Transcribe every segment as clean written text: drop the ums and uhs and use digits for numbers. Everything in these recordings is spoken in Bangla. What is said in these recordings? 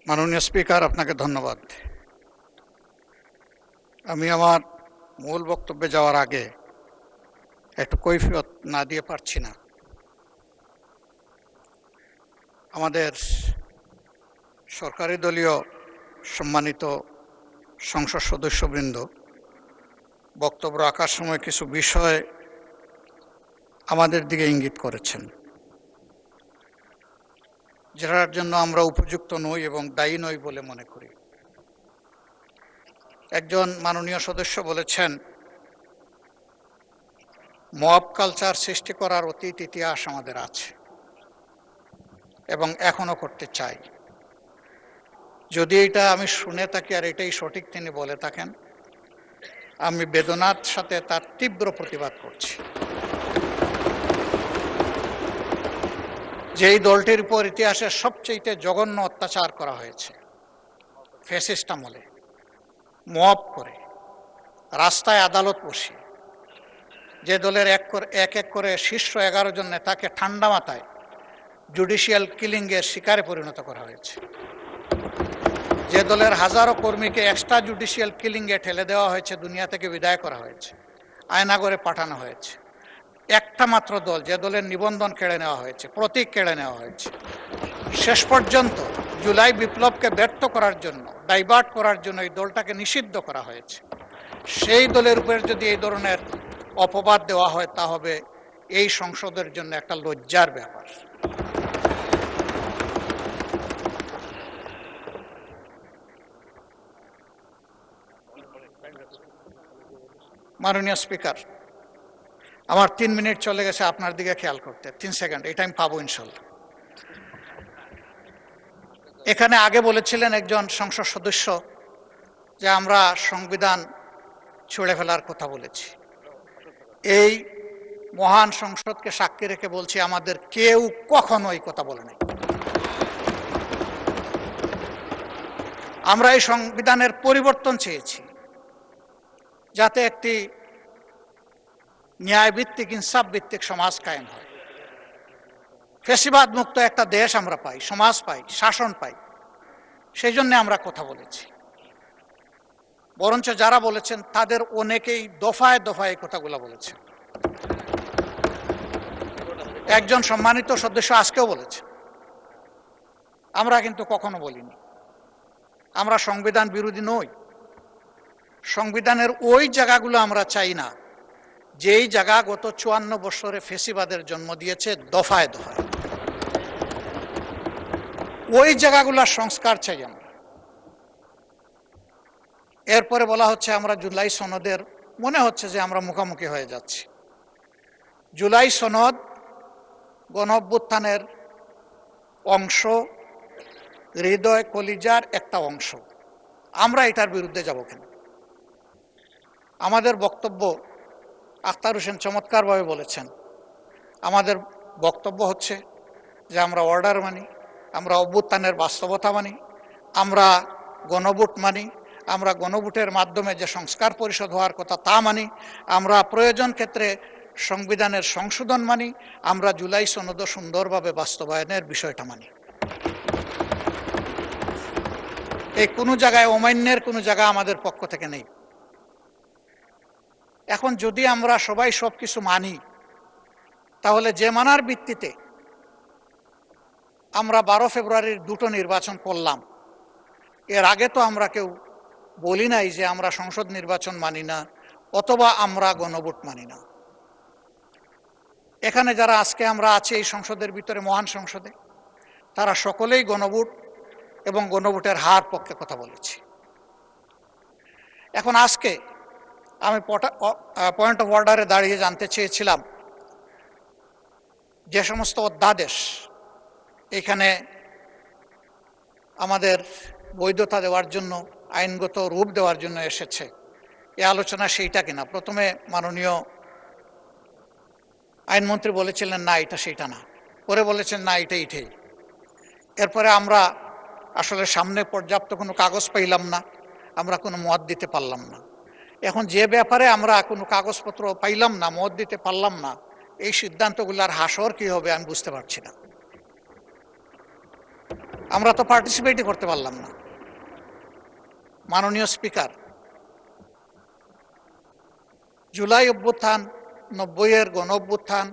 মাননীয় স্পিকার, আপনাকে ধন্যবাদ। আমি আমার মূল বক্তব্যে যাওয়ার আগে একটু কৈফিয়ত না দিয়ে পারছি না। আমাদের সরকারি দলীয় সম্মানিত সংসদ সদস্যবৃন্দ বক্তব্য রাখার সময় কিছু বিষয় আমাদের দিকে ইঙ্গিত করেছেন, যেটার জন্য আমরা উপযুক্ত নই এবং দায়ী নই বলে মনে করি। একজন মাননীয় সদস্য বলেছেন, মব কালচার সৃষ্টি করার অতীত ইতিহাস আমাদের আছে এবং এখনো করতে চাই। যদি এটা আমি শুনে থাকি আর এটাই সঠিক তিনি বলে থাকেন, আমি বেদনার সাথে তার তীব্র প্রতিবাদ করছি। যেই দলটির উপর ইতিহাসের সবচেয়ে জঘন্য অত্যাচার করা হয়েছে, ফ্যাসিস্ট আমলে মব করে রাস্তায় আদালত বসিয়ে, যে দলের এক এক করে শীর্ষ 11 জন নেতাকে ঠান্ডা মাথায় জুডিশিয়াল কিলিংয়ের শিকারে পরিণত করা হয়েছে, যে দলের হাজারো কর্মীকে এক্সট্রা জুডিশিয়াল কিলিংয়ে ঠেলে দেওয়া হয়েছে, দুনিয়া থেকে বিদায় করা হয়েছে, আয়নাগরে পাঠানো হয়েছে। একটা মাত্র দল, যে দলের নিবন্ধন কেড়ে নেওয়া হয়েছে, প্রতীক কেড়ে নেওয়া হয়েছে, শেষ পর্যন্ত জুলাই বিপ্লবকে ব্যর্থ করার জন্য, ডাইভার্ট করার জন্য এই দলটাকে নিষিদ্ধ করা হয়েছে। সেই দলের উপর যদি এই ধরনের অপবাদ দেওয়া হয়, তা হবে এই সংসদের জন্য একটা লজ্জার ব্যাপার। মাননীয় স্পিকার, আমার 3 মিনিট চলে গেছে, আপনার দিকে খেয়াল করতে 3 সেকেন্ড, এটা আমি পাবো ইনশাল্লাহ। এখানে আগে বলেছিলেন একজন সংসদ সদস্য যে আমরা সংবিধান ছুঁড়ে ফেলার কথা বলেছি। এই মহান সংসদকে সাক্ষী রেখে বলছি, আমাদের কেউ কখনো এই কথা বলে নাই। আমরা এই সংবিধানের পরিবর্তন চেয়েছি, যাতে একটি ন্যায়ভিত্তিক, ইনসাফ ভিত্তিক সমাজ কায়েম হয়, ফ্যাসিবাদ মুক্ত একটা দেশ আমরা পাই, সমাজ পাই, শাসন পাই। সেই জন্য আমরা কথা বলেছি। বরঞ্চ যারা বলেছেন তাদের অনেকেই দফায় দফায় এই কথাগুলো বলেছেন। একজন সম্মানিত সদস্য আজকেও বলেছে, আমরা কিন্তু কখনো বলিনি আমরা সংবিধান বিরোধী নই। সংবিধানের ওই জায়গাগুলো আমরা চাই না যেই জায়গা গত 54 বছরে ফ্যাসিবাদের জন্ম দিয়েছে দফায় দফায়। ওই জায়গাগুলোর সংস্কার চাই আমরা। এরপরে বলা হচ্ছে আমরা জুলাই সনদের, মনে হচ্ছে যে আমরা মুখোমুখি হয়ে যাচ্ছি। জুলাই সনদ গণঅভ্যুত্থানের অংশ, হৃদয় কলিজার একটা অংশ। আমরা এটার বিরুদ্ধে যাব কেন? আমাদের বক্তব্য, আখতার হোসেন চমৎকারভাবে বলেছেন, আমাদের বক্তব্য হচ্ছে যে আমরা অর্ডার মানি, আমরা অভ্যুত্থানের বাস্তবতা মানি, আমরা গণভোট মানি, আমরা গণভোটের মাধ্যমে যে সংস্কার পরিষদ হওয়ার কথা তা মানি, আমরা প্রয়োজন ক্ষেত্রে সংবিধানের সংশোধন মানি, আমরা জুলাই সনদ সুন্দরভাবে বাস্তবায়নের বিষয়টা মানি। এই কোনো জায়গায় অমান্যের কোনো জায়গা আমাদের পক্ষ থেকে নেই। এখন যদি আমরা সবাই সব কিছু মানি, তাহলে যে মানার ভিত্তিতে আমরা 12 ফেব্রুয়ারির 2টো নির্বাচন করলাম, এর আগে তো আমরা কেউ বলি নাই যে আমরা সংসদ নির্বাচন মানি না অথবা আমরা গণভোট মানি না। এখানে যারা আজকে আমরা আছি এই সংসদের ভিতরে, মহান সংসদে, তারা সকলেই গণভোট এবং গণভোটের হার পক্ষে কথা বলেছি। এখন আজকে আমি পয়েন্ট অফ অর্ডারে দাঁড়িয়ে জানতে চেয়েছিলাম, যে সমস্ত অধ্যাদেশ এখানে আমাদের বৈধতা দেওয়ার জন্য, আইনগত রূপ দেওয়ার জন্য এসেছে, এ আলোচনা সেইটা কিনা। প্রথমে মাননীয় আইনমন্ত্রী বলেছিলেন না এটা সেইটা না, পরে বলেছেন না এটা এটাই। এরপরে আমরা আসলে সামনে পর্যাপ্ত কোনো কাগজ পাইলাম না, আমরা কোনো মত দিতে পারলাম না। এখন যে ব্যাপারে আমরা কোনো কাগজপত্র পাইলাম না, মত দিতে পারলাম না, এই সিদ্ধান্তগুলোর হাসর কি হবে আমি বুঝতে পারছি না। আমরা তো পার্টিসিপেটই করতে পারলাম না। মাননীয় স্পিকার, জুলাই অভ্যুত্থান, 90-এর গণ অভ্যুত্থান,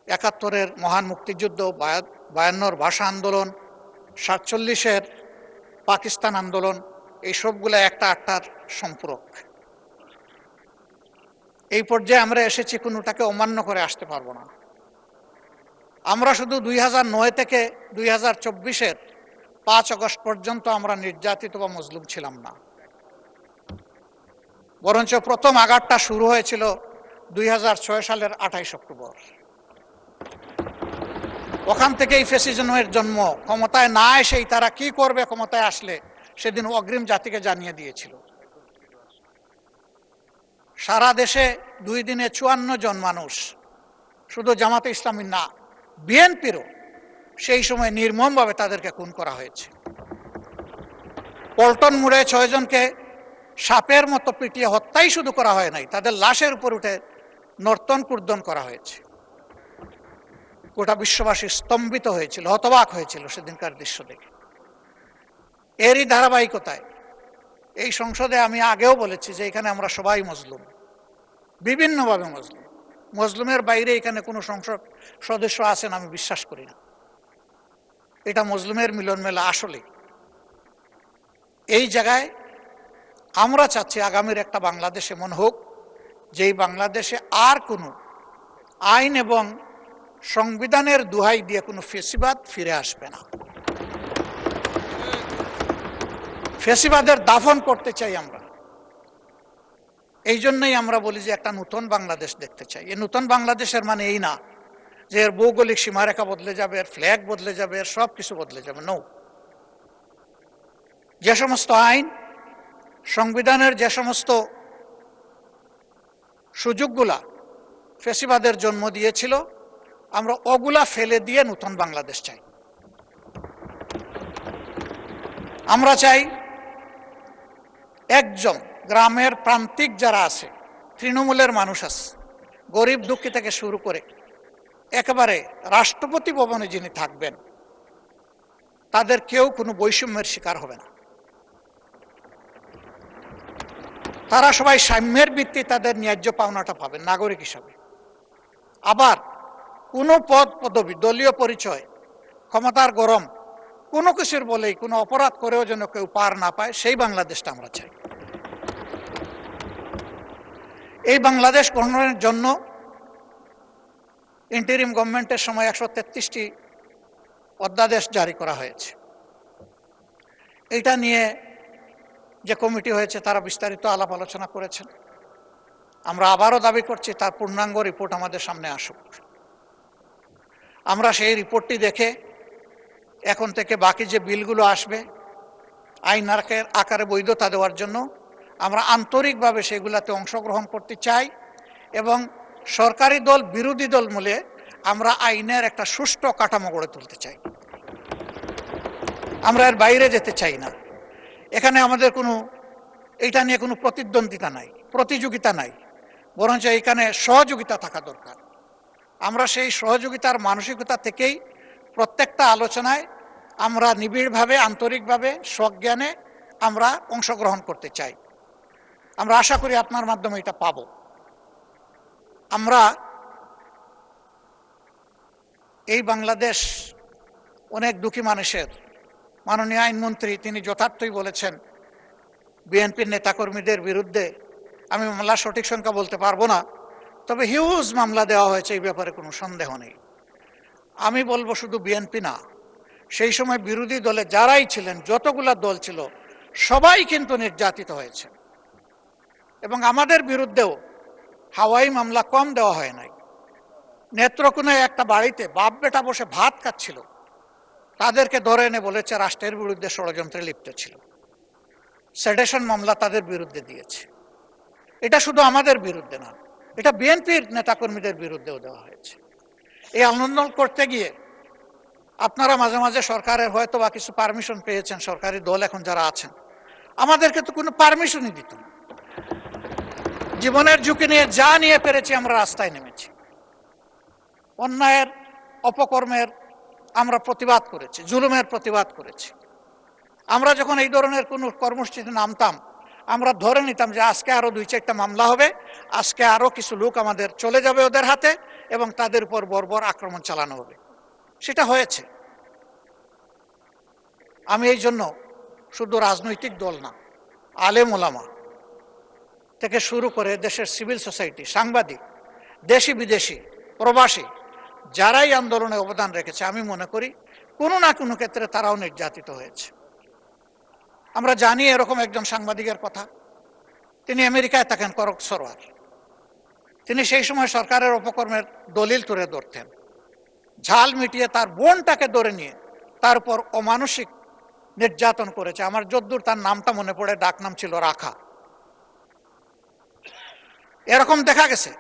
71-এর মহান মুক্তিযুদ্ধ, 52-র ভাষা আন্দোলন, 47-এর পাকিস্তান আন্দোলন, এই সবগুলো একটা আটটার সম্পূরক। এই পর্যায়ে আমরা এসেছি, কোনোটাকে অমান্য করে আসতে পারবো না। আমরা শুধু 2009 থেকে 2024-এর 5 আগস্ট পর্যন্ত আমরা নির্যাতিত বা মজলুম ছিলাম না, বরঞ্চ প্রথম আঘাতটা শুরু হয়েছিল 2006 সালের 28 অক্টোবর। ওখান থেকেই ফ্যাসিজমের জন্ম। ক্ষমতায় না এসেই তারা কি করবে ক্ষমতায় আসলে সেদিন অগ্রিম জাতিকে জানিয়ে দিয়েছিল। সারা দেশে 2 দিনে 54 জন মানুষ, শুধু জামাতে ইসলামী না, বিএনপিরও সেই সময় নির্মমভাবে তাদেরকে খুন করা হয়েছে। পল্টন মোড়ে 6 জনকে সাপের মতো পিটিয়ে হত্যাই শুধু করা হয় নাই, তাদের লাশের উপর উঠে নর্তন কুর্দন করা হয়েছে। গোটা বিশ্ববাসী স্তম্ভিত হয়েছিল, হতবাক হয়েছিল সেদিনকার দৃশ্য দেখে। এরই ধারাবাহিকতায় এই সংসদে আমি আগেও বলেছি যে এখানে আমরা সবাই মজলুম, বিভিন্নভাবে মজলুম। মজলুমের বাইরে এখানে কোনো সংসদ সদস্য আছেন আমি বিশ্বাস করি না। এটা মজলুমের মিলন মেলা। আসলে এই জায়গায় আমরা চাচ্ছি আগামীর একটা বাংলাদেশ এমন হোক যেই বাংলাদেশে আর কোনো আইন এবং সংবিধানের দোহাই দিয়ে কোনো ফ্যাসিবাদ ফিরে আসবে না। ফ্যাসিবাদের দাফন করতে চাই আমরা। এই জন্যই আমরা বলি যে একটা নতুন বাংলাদেশ দেখতে চাই। এই নতুন বাংলাদেশের মানে এই না যে এর ভৌগোলিক সীমারেখা বদলে যাবে, এর ফ্ল্যাগ বদলে যাবে, এর সব কিছু বদলে যাবে। নো, যে সমস্ত আইন, সংবিধানের যে সমস্ত সুযোগগুলা ফ্যাসিবাদের জন্ম দিয়েছিল, আমরা ওগুলা ফেলে দিয়ে নতুন বাংলাদেশ চাই। আমরা চাই একজন গ্রামের প্রান্তিক যারা আছে, তৃণমূলের মানুষ আছে, গরিব দুঃখী থেকে শুরু করে একেবারে রাষ্ট্রপতি ভবনে যিনি থাকবেন, তাদের কেউ কোনো বৈষম্যের শিকার হবে না। তারা সবাই সাম্যের ভিত্তিতে তাদের ন্যায্য পাওনাটা পাবেন নাগরিক হিসাবে। আবার কোনো পদ পদবি, দলীয় পরিচয়, ক্ষমতার গরম কোনো কিছুর বলেই কোনো অপরাধ করেও যেন কেউ পার না পায়, সেই বাংলাদেশটা আমরা চাই। এই বাংলাদেশ গঠনের জন্য ইন্টারিম গভর্নমেন্টের সময় 133টি অধ্যাদেশ জারি করা হয়েছে। এইটা নিয়ে যে কমিটি হয়েছে তারা বিস্তারিত আলাপ আলোচনা করেছেন। আমরা আবারও দাবি করছি তার পূর্ণাঙ্গ রিপোর্ট আমাদের সামনে আসুক। আমরা সেই রিপোর্টটি দেখে এখন থেকে বাকি যে বিলগুলো আসবে আইন আকারে বৈধতা দেওয়ার জন্য আমরা আন্তরিকভাবে সেগুলাতে অংশগ্রহণ করতে চাই এবং সরকারি দল বিরোধী দল মিলে আমরা আইনের একটা সুষ্ঠু কাঠামো গড়ে তুলতে চাই। আমরা এর বাইরে যেতে চাই না। এখানে আমাদের কোনো এইটা নিয়ে কোনো প্রতিদ্বন্দ্বিতা নাই, প্রতিযোগিতা নাই, বরঞ্চ এখানে সহযোগিতা থাকা দরকার। আমরা সেই সহযোগিতার মানসিকতা থেকেই প্রত্যেকটা আলোচনায় আমরা নিবিড়ভাবে, আন্তরিকভাবে, সজ্ঞানে আমরা অংশগ্রহণ করতে চাই। আমরা আশা করি আপনার মাধ্যমে এটা পাব। আমরা এই বাংলাদেশ অনেক দুঃখী মানুষের। মাননীয় আইনমন্ত্রী তিনি যথার্থই বলেছেন বিএনপির নেতাকর্মীদের বিরুদ্ধে, আমি মামলার সঠিক সংখ্যা বলতে পারবো না, তবে হিউজ মামলা দেওয়া হয়েছে, এই ব্যাপারে কোনো সন্দেহ নেই। আমি বলবো শুধু বিএনপি না, সেই সময় বিরোধী দলে যারাই ছিলেন, যতগুলা দল ছিল, সবাই কিন্তু নির্যাতিত হয়েছে। এবং আমাদের বিরুদ্ধেও হাওয়াই মামলা কম দেওয়া হয় নাই। নেত্রকোনায় একটা বাড়িতে বাপ বেটা বসে ভাত খাচ্ছিল, তাদেরকে ধরে এনে বলেছে রাষ্ট্রের বিরুদ্ধে ষড়যন্ত্রে লিপ্ত ছিল। সেডেশন মামলা তাদের বিরুদ্ধে দিয়েছে। এটা শুধু আমাদের বিরুদ্ধে না, এটা বিএনপির নেতাকর্মীদের বিরুদ্ধেও দেওয়া হয়েছে। এই আন্দোলন করতে গিয়ে আপনারা মাঝে মাঝে সরকারের হয়তো বা কিছু পারমিশন পেয়েছেন, সরকারি দল এখন যারা আছেন, আমাদেরকে তো কোনো পারমিশনই দিত না। জীবনের ঝুঁকি নিয়ে যা নিয়ে পেরেছি আমরা রাস্তায় নেমেছি। অন্যায়ের, অপকর্মের, আমরা প্রতিবাদ করেছি, জুলুমের প্রতিবাদ করেছি। আমরা যখন এই ধরনের কোনো কর্মসূচিতে নামতাম, আমরা ধরে নিতাম যে আজকে আরো 2-4টা মামলা হবে, আজকে আরো কিছু লোক আমাদের চলে যাবে ওদের হাতে এবং তাদের উপর বর্বর আক্রমণ চালানো হবে। সেটা হয়েছে। আমি এই জন্য শুধু রাজনৈতিক দল না, আলেম ওলামা থেকে শুরু করে দেশের সিভিল সোসাইটি, সাংবাদিক, দেশি বিদেশি, প্রবাসী, যারাই আন্দোলনে অবদান রেখেছে, আমি মনে করি কোনো না কোনো ক্ষেত্রে তারাও নির্যাতিত হয়েছে। আমরা জানি এরকম একজন সাংবাদিকের কথা, তিনি আমেরিকায় থাকেন, করক সরোয়ার। তিনি সেই সময় সরকারের অপকর্মের দলিল তুলে ধরতেন, ঝাল মিটিয়ে তার বোনটাকে ধরে নিয়ে তার উপর অমানসিক নির্যাতন করেছে। আমার যদ্দূর তার নামটা মনে পড়ে, ডাক নাম ছিল রাখা। এরকম দেখা গেছে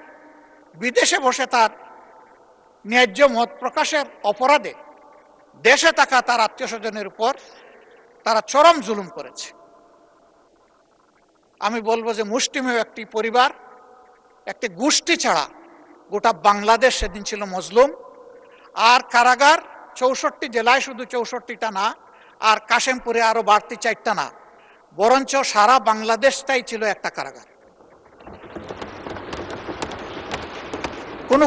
বিদেশে বসে তার ন্যায্য মত প্রকাশের অপরাধে দেশে থাকা তার আত্মীয় স্বজনের উপর তারা চরম জুলুম করেছে। আমি বলবো যে মুষ্টিমেয় একটি পরিবার, একটি গোষ্ঠী ছাড়া গোটা বাংলাদেশ সেদিন ছিল মজলুম। আর কারাগার 64 জেলায়, শুধু 64টা না, আর কাশেমপুরে আরো বাড়তি 4টা না, বরঞ্চ সারা বাংলাদেশটাই ছিল একটা কারাগার।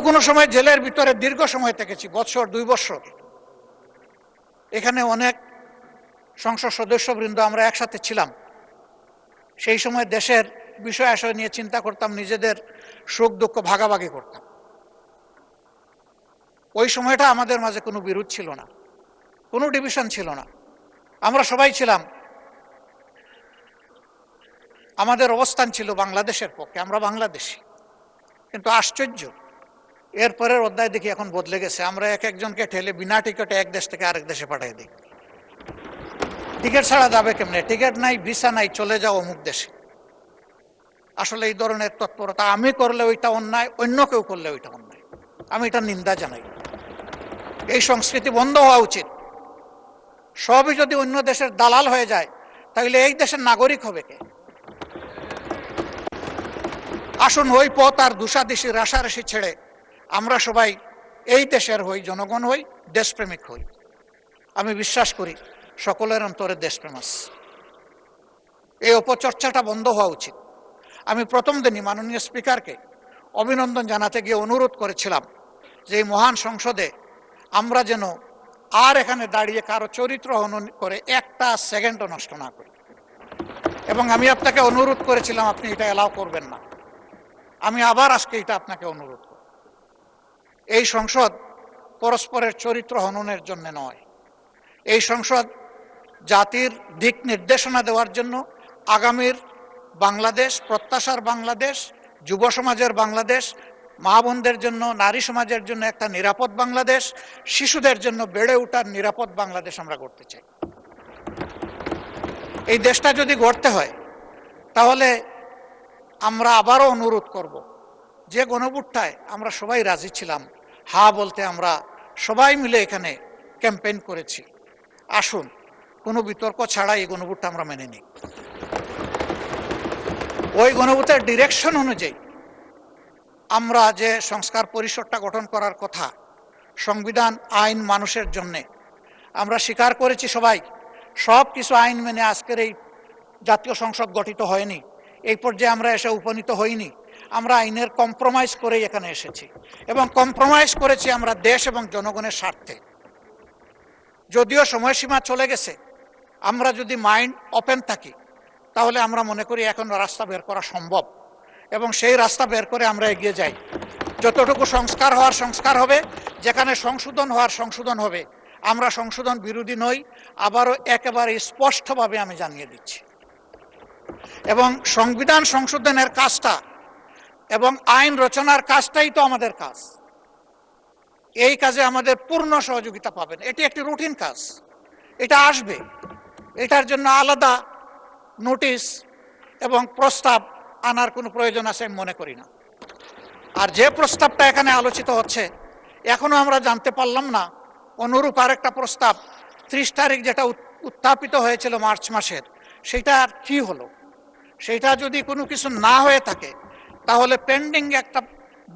কোনো সময় জেলের ভিতরে দীর্ঘ সময় থেকেছি, বছর 2 বছর। এখানে অনেক সংসদ সদস্যবৃন্দ আমরা একসাথে ছিলাম। সেই সময় দেশের বিষয় আশয় নিয়ে চিন্তা করতাম, নিজেদের সুখ দুঃখ ভাগাভাগি করতাম। ওই সময়টা আমাদের মাঝে কোনো বিরোধ ছিল না, কোনো ডিভিশন ছিল না, আমরা সবাই ছিলাম, আমাদের অবস্থান ছিল বাংলাদেশের পক্ষে, আমরা বাংলাদেশি। কিন্তু আশ্চর্য, এরপরের অধ্যায় দেখি এখন বদলে গেছে। আমরা এক একজনকে ঠেলে বিনা টিকিটে এক দেশ থেকে আরেক দেশে পাঠিয়ে দিই। টিকিট ছাড়া যাবে কেমনে? টিকিট নাই, ভিসা নাই, চলে যাও অমুক দেশে। আসলে এই ধরনের তৎপরতা আমি করলে ওইটা অন্যায়, অন্য কেউ করলে ওইটা অন্যায়। আমি এটা নিন্দা জানাই। এই সংস্কৃতি বন্ধ হওয়া উচিত। সবই যদি অন্য দেশের দালাল হয়ে যায়, তাহলে এই দেশের নাগরিক হবে কে? আসুন ওই পথ আর দুষাদিশি রাশারাশি ছেড়ে আমরা সবাই এই দেশের হই, জনগণ হই, দেশপ্রেমিক হই। আমি বিশ্বাস করি সকলের অন্তরে দেশপ্রেম আছে। এই অপচর্চাটা বন্ধ হওয়া উচিত। আমি প্রথম দিনই মাননীয় স্পিকারকে অভিনন্দন জানাতে গিয়ে অনুরোধ করেছিলাম যে এই মহান সংসদে আমরা যেন আর এখানে দাঁড়িয়ে কারো চরিত্র হনন করে একটা সেকেন্ডও নষ্ট না করি। এবং আমি আপনাকে অনুরোধ করেছিলাম আপনি এটা এলাও করবেন না। আমি আবার আজকে এটা আপনাকে অনুরোধ করি। এই সংসদ পরস্পরের চরিত্র হননের জন্য নয়। এই সংসদ জাতির দিক নির্দেশনা দেওয়ার জন্য, আগামীর বাংলাদেশ, প্রত্যাশার বাংলাদেশ, যুব সমাজের বাংলাদেশ, মা বোনদের জন্য, নারী সমাজের জন্য একটা নিরাপদ বাংলাদেশ, শিশুদের জন্য বেড়ে ওঠার নিরাপদ বাংলাদেশ আমরা গড়তে চাই। এই দেশটা যদি গড়তে হয়, তাহলে আমরা আবারও অনুরোধ করব, যে গণভোটটায় আমরা সবাই রাজি ছিলাম, হা বলতে আমরা সবাই মিলে এখানে ক্যাম্পেইন করেছি, আসুন কোনো বিতর্ক ছাড়া এই গণভোটটা আমরা মেনে নিই। ওই গণভোটের ডিরেকশন অনুযায়ী আমরা যে সংস্কার পরিষদটা গঠন করার কথা, সংবিধান, আইন মানুষের জন্যে, আমরা স্বীকার করেছি সবাই সব কিছু আইন মেনে আজকের এই জাতীয় সংসদ গঠিত হয়নি, এই পর্যায়ে আমরা এসে উপনীত হইনি। আমরা আইনের কম্প্রোমাইজ করেই এখানে এসেছি এবং কম্প্রোমাইজ করেছি আমরা দেশ এবং জনগণের স্বার্থে। যদিও সময়সীমা চলে গেছে, আমরা যদি মাইন্ড ওপেন থাকি তাহলে আমরা মনে করি এখন রাস্তা বের করা সম্ভব এবং সেই রাস্তা বের করে আমরা এগিয়ে যাই। যতটুকু সংস্কার হওয়ার সংস্কার হবে, যেখানে সংশোধন হওয়ার সংশোধন হবে। আমরা সংশোধন বিরোধী নই, আবারও একেবারে স্পষ্টভাবে আমি জানিয়ে দিচ্ছি। এবং সংবিধান সংশোধনের কাজটা এবং আইন রচনার কাজটাই তো আমাদের কাজ। এই কাজে আমাদের পূর্ণ সহযোগিতা পাবেন। এটি একটি রুটিন কাজ, এটা আসবে, এটার জন্য আলাদা নোটিশ এবং প্রস্তাব আনার কোনো প্রয়োজন আছে আমি মনে করি না। আর যে প্রস্তাবটা এখানে আলোচিত হচ্ছে, এখনো আমরা জানতে পারলাম না অনুরূপ আরেকটা প্রস্তাব 30 তারিখ যেটা উত্থাপিত হয়েছিল মার্চ মাসের, সেটা আর কি হলো। সেটা যদি কোনো কিছু না হয়ে থাকে, তাহলে পেন্ডিং একটা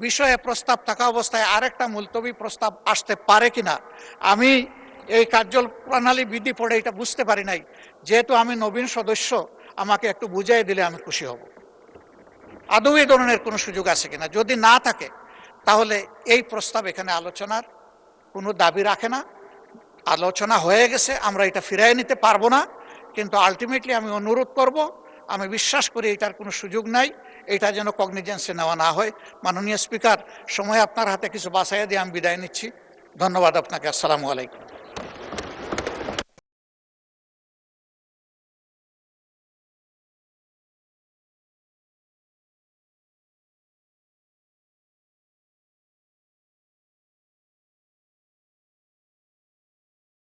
বিষয়ে প্রস্তাব থাকা অবস্থায় আরেকটা মুলতবি প্রস্তাব আসতে পারে কিনা আমি এই কার্যপ্রণালী বিধি পড়ে এটা বুঝতে পারি নাই, যেহেতু আমি নবীন সদস্য আমাকে একটু বুঝাই দিলে আমি খুশি হব। আদৌ এই ধরনের কোনো সুযোগ আছে কিনা, যদি না থাকে তাহলে এই প্রস্তাব এখানে আলোচনার কোনো দাবি রাখে না। আলোচনা হয়ে গেছে, আমরা এটা ফিরিয়ে নিতে পারবো না, কিন্তু আলটিমেটলি আমি অনুরোধ করব, আমি বিশ্বাস করি এটার কোনো সুযোগ নাই, এটা যেন কগনিজেন্সে নেওয়া না হয়। মাননীয় স্পিকার, সময় আপনার হাতে কিছু বাছাইয়া দিয়ে আমি বিদায় নিচ্ছি। ধন্যবাদ আপনাকে। আসসালামু আলাইকুম।